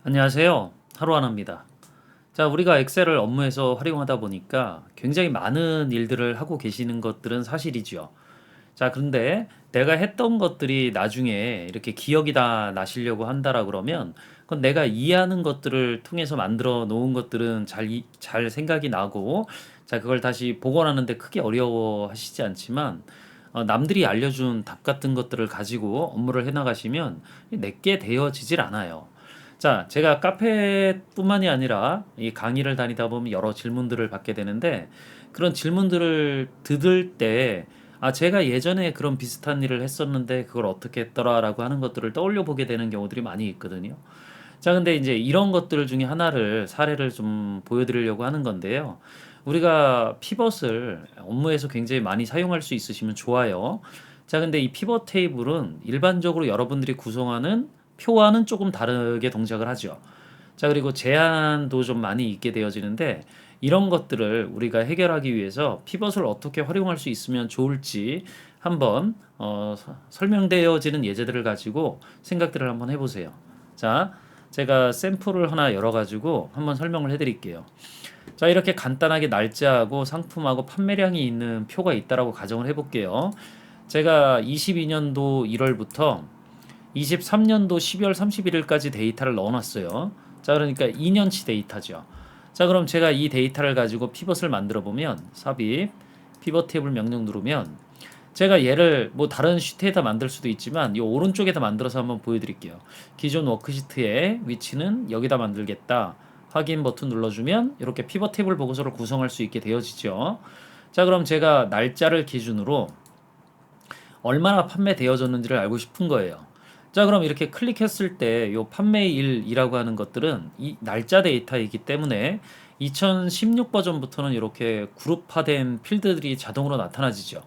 안녕하세요. 하루하나입니다. 자, 우리가 엑셀을 업무에서 활용하다 보니까 굉장히 많은 일들을 하고 계시는 것들은 사실이죠. 자, 그런데 내가 했던 것들이 나중에 이렇게 기억이 다 나시려고 한다라 그러면 그건 내가 이해하는 것들을 통해서 만들어 놓은 것들은 잘 생각이 나고, 자, 그걸 다시 복원하는데 크게 어려워하시지 않지만, 남들이 알려준 답 같은 것들을 가지고 업무를 해나가시면 내게 되어지질 않아요. 자, 제가 카페뿐만이 아니라 이 강의를 다니다 보면 여러 질문들을 받게 되는데, 그런 질문들을 들을 때 제가 예전에 그런 비슷한 일을 했었는데 그걸 어떻게 했더라라고 하는 것들을 떠올려 보게 되는 경우들이 많이 있거든요. 자, 근데 이제 이런 것들 중에 하나를 사례를 좀 보여드리려고 하는 건데요. 우리가 피벗을 업무에서 굉장히 많이 사용할 수 있으시면 좋아요. 자, 근데 이 피벗 테이블은 일반적으로 여러분들이 구성하는 표와는 조금 다르게 동작을 하죠. 자, 그리고 제한도 좀 많이 있게 되어지는데, 이런 것들을 우리가 해결하기 위해서 피벗을 어떻게 활용할 수 있으면 좋을지 한번 설명되어지는 예제들을 가지고 생각들을 한번 해보세요. 자, 제가 샘플을 하나 열어가지고 한번 설명을 해드릴게요. 자, 이렇게 간단하게 날짜하고 상품하고 판매량이 있는 표가 있다라고 가정을 해볼게요. 제가 22년도 1월부터 23년도 12월 31일까지 데이터를 넣어놨어요. 자, 그러니까 2년치 데이터죠. 자, 그럼 제가 이 데이터를 가지고 피벗을 만들어 보면 삽입 피벗 테이블 명령 누르면, 제가 얘를 뭐 다른 시트에다 만들 수도 있지만 이 오른쪽에다 만들어서 한번 보여드릴게요. 기존 워크시트의 위치는 여기다 만들겠다. 확인 버튼 눌러주면 이렇게 피벗 테이블 보고서를 구성할 수 있게 되어지죠. 자, 그럼 제가 날짜를 기준으로 얼마나 판매되어졌는지를 알고 싶은 거예요. 자, 그럼 이렇게 클릭했을 때 요 판매일이라고 하는 것들은 이 날짜 데이터이기 때문에 2016 버전부터는 이렇게 그룹화된 필드들이 자동으로 나타나지죠.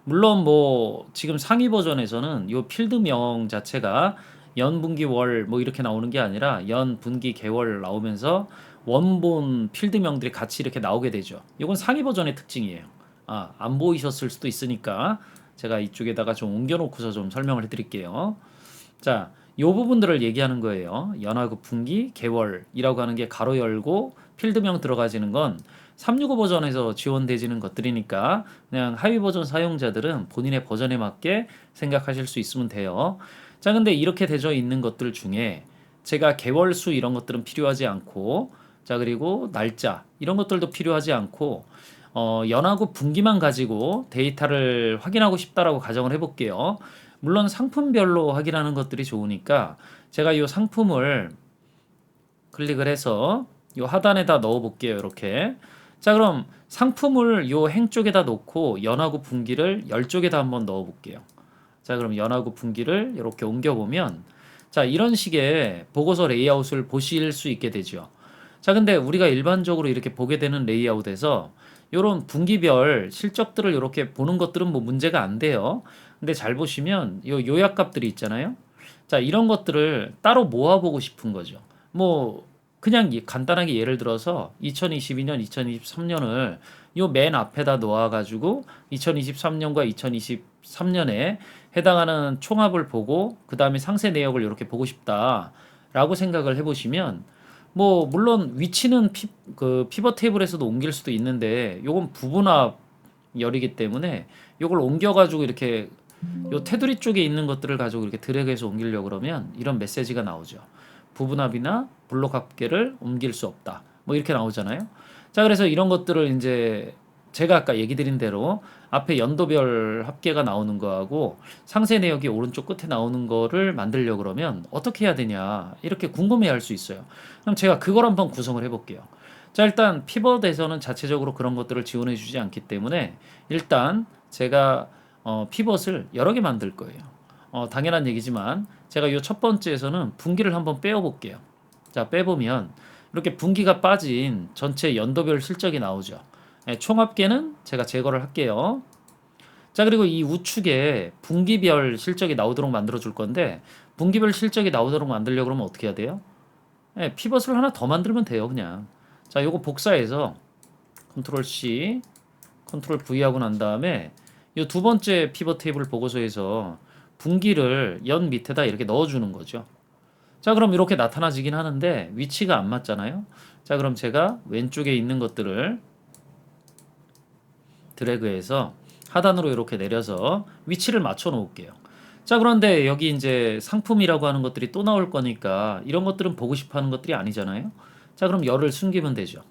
물론 뭐 지금 상위 버전에서는 요 필드명 자체가 연, 분기, 월 뭐 이렇게 나오는 게 아니라 연, 분기, 개월 나오면서 원본 필드명들이 같이 이렇게 나오게 되죠. 이건 상위 버전의 특징이에요. 안 보이셨을 수도 있으니까 제가 이쪽에다가 좀 옮겨놓고서 좀 설명을 해드릴게요. 자, 요 부분들을 얘기하는 거예요. 연하급 분기, 개월이라고 하는 게 가로 열고 필드명 들어가지는 건 365 버전에서 지원되지는 것들이니까 그냥 하위 버전 사용자들은 본인의 버전에 맞게 생각하실 수 있으면 돼요. 자, 근데 이렇게 되어 있는 것들 중에 제가 개월수 이런 것들은 필요하지 않고, 자, 그리고 날짜 이런 것들도 필요하지 않고, 연하고 분기만 가지고 데이터를 확인하고 싶다라고 가정을 해볼게요. 물론 상품별로 확인하는 것들이 좋으니까 제가 이 상품을 클릭을 해서 이 하단에다 넣어 볼게요. 이렇게. 자, 그럼 상품을 이 행 쪽에다 놓고 연하고 분기를 열 쪽에다 한번 넣어 볼게요. 자, 그럼 연하고 분기를 이렇게 옮겨 보면, 자, 이런 식의 보고서 레이아웃을 보실 수 있게 되죠. 자, 근데 우리가 일반적으로 이렇게 보게 되는 레이아웃에서 이런 분기별 실적들을 이렇게 보는 것들은 뭐 문제가 안 돼요. 근데 잘 보시면 요 요약값들이 있잖아요. 자, 이런 것들을 따로 모아보고 싶은 거죠. 뭐 그냥 간단하게 예를 들어서 2022년, 2023년을 요 맨 앞에다 놓아가지고 2023년과 2023년에 해당하는 총합을 보고 그 다음에 상세 내역을 이렇게 보고 싶다라고 생각을 해보시면, 뭐 물론 위치는 그 피벗 테이블에서도 옮길 수도 있는데 요건 부분합 열이기 때문에 요걸 옮겨가지고 이렇게 요 테두리 쪽에 있는 것들을 가지고 이렇게 드래그해서 옮기려고 그러면 이런 메시지가 나오죠. 부분합이나 블록 합계를 옮길 수 없다. 뭐 이렇게 나오잖아요. 자, 그래서 이런 것들을 이제 제가 아까 얘기 드린 대로 앞에 연도별 합계가 나오는 거하고 상세 내역이 오른쪽 끝에 나오는 거를 만들려고 그러면 어떻게 해야 되냐 이렇게 궁금해 할 수 있어요. 그럼 제가 그걸 한번 구성을 해볼게요. 자, 일단 피벗에서는 자체적으로 그런 것들을 지원해 주지 않기 때문에 일단 제가 피벗을 여러 개 만들 거예요. 당연한 얘기지만 제가 이 첫 번째에서는 분기를 한번 빼어 볼게요. 자, 빼보면 이렇게 분기가 빠진 전체 연도별 실적이 나오죠. 총합계는 제가 제거를 할게요. 자, 그리고 이 우측에 분기별 실적이 나오도록 만들어 줄 건데, 분기별 실적이 나오도록 만들려고 그러면 어떻게 해야 돼요? 피벗을 하나 더 만들면 돼요, 그냥. 자, 요거 복사해서 컨트롤 C, 컨트롤 V 하고 난 다음에 이 두 번째 피벗 테이블 보고서에서 분기를 연 밑에다 이렇게 넣어주는 거죠. 자, 그럼 이렇게 나타나지긴 하는데 위치가 안 맞잖아요. 자, 그럼 제가 왼쪽에 있는 것들을 드래그해서 하단으로 이렇게 내려서 위치를 맞춰 놓을게요. 자, 그런데 여기 이제 상품이라고 하는 것들이 또 나올 거니까 이런 것들은 보고 싶어 하는 것들이 아니잖아요. 자, 그럼 열을 숨기면 되죠.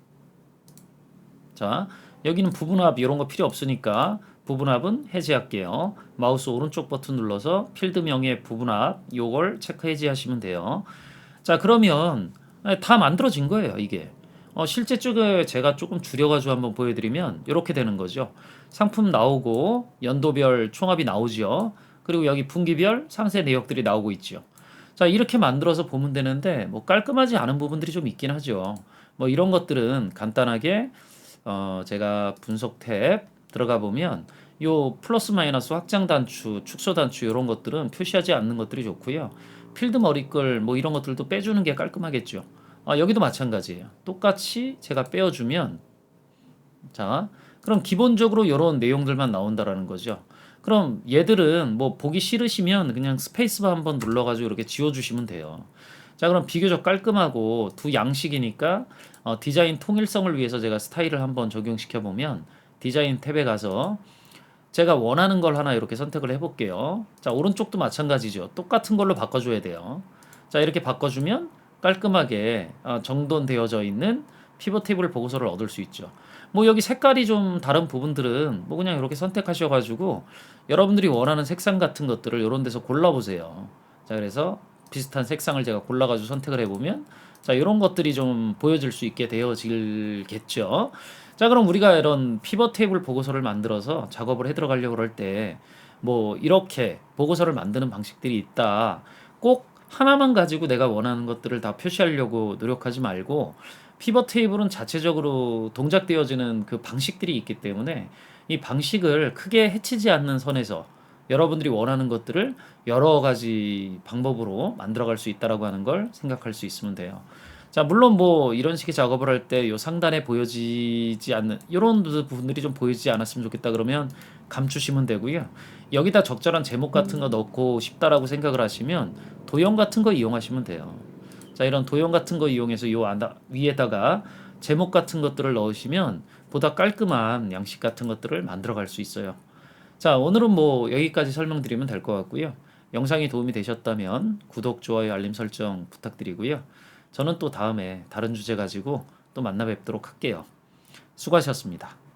자, 여기는 부분합 이런 거 필요 없으니까 부분합은 해제할게요. 마우스 오른쪽 버튼 눌러서 필드명의 부분합 요걸 체크 해제하시면 돼요. 자, 그러면 다 만들어진 거예요, 이게. 실제 쪽에 제가 조금 줄여가지고 한번 보여드리면 이렇게 되는 거죠. 상품 나오고 연도별 총합이 나오죠. 그리고 여기 분기별 상세 내역들이 나오고 있죠. 자, 이렇게 만들어서 보면 되는데 뭐 깔끔하지 않은 부분들이 좀 있긴 하죠. 뭐 이런 것들은 간단하게 제가 분석 탭 들어가 보면 요 플러스 마이너스 확장 단추, 축소 단추 이런 것들은 표시하지 않는 것들이 좋고요. 필드 머리글 뭐 이런 것들도 빼주는 게 깔끔하겠죠. 여기도 마찬가지예요. 똑같이 제가 빼어주면 자, 그럼 기본적으로 이런 내용들만 나온다라는 거죠. 그럼 얘들은 뭐 보기 싫으시면 그냥 스페이스바 한번 눌러가지고 이렇게 지워주시면 돼요. 자, 그럼 비교적 깔끔하고 두 양식이니까 디자인 통일성을 위해서 제가 스타일을 한번 적용시켜 보면 디자인 탭에 가서 제가 원하는 걸 하나 이렇게 선택을 해볼게요. 자, 오른쪽도 마찬가지죠. 똑같은 걸로 바꿔줘야 돼요. 자, 이렇게 바꿔주면 깔끔하게 정돈되어져 있는 피벗 테이블 보고서를 얻을 수 있죠. 뭐 여기 색깔이 좀 다른 부분들은 뭐 그냥 이렇게 선택하셔가지고 여러분들이 원하는 색상 같은 것들을 이런 데서 골라보세요. 자, 그래서 비슷한 색상을 제가 골라가지고 선택을 해보면 자, 이런 것들이 좀 보여질 수 있게 되어질겠죠. 자, 그럼 우리가 이런 피벗 테이블 보고서를 만들어서 작업을 해 들어가려고 그럴 때 뭐 이렇게 보고서를 만드는 방식들이 있다. 꼭 하나만 가지고 내가 원하는 것들을 다 표시하려고 노력하지 말고 피벗 테이블은 자체적으로 동작되어지는 그 방식들이 있기 때문에 이 방식을 크게 해치지 않는 선에서 여러분들이 원하는 것들을 여러 가지 방법으로 만들어갈 수 있다라고 하는 걸 생각할 수 있으면 돼요. 자, 물론 뭐 이런 식의 작업을 할 때 요 상단에 보여지지 않는 이런 부분들이 좀 보이지 않았으면 좋겠다 그러면 감추시면 되고요. 여기다 적절한 제목 같은 거 넣고 싶다라고 생각을 하시면 도형 같은 거 이용하시면 돼요. 자, 이런 도형 같은 거 이용해서 요 위에다가 제목 같은 것들을 넣으시면 보다 깔끔한 양식 같은 것들을 만들어 갈 수 있어요. 자, 오늘은 뭐 여기까지 설명드리면 될 것 같고요. 영상이 도움이 되셨다면 구독, 좋아요, 알림 설정 부탁드리고요. 저는 또 다음에 다른 주제 가지고 또 만나 뵙도록 할게요. 수고하셨습니다.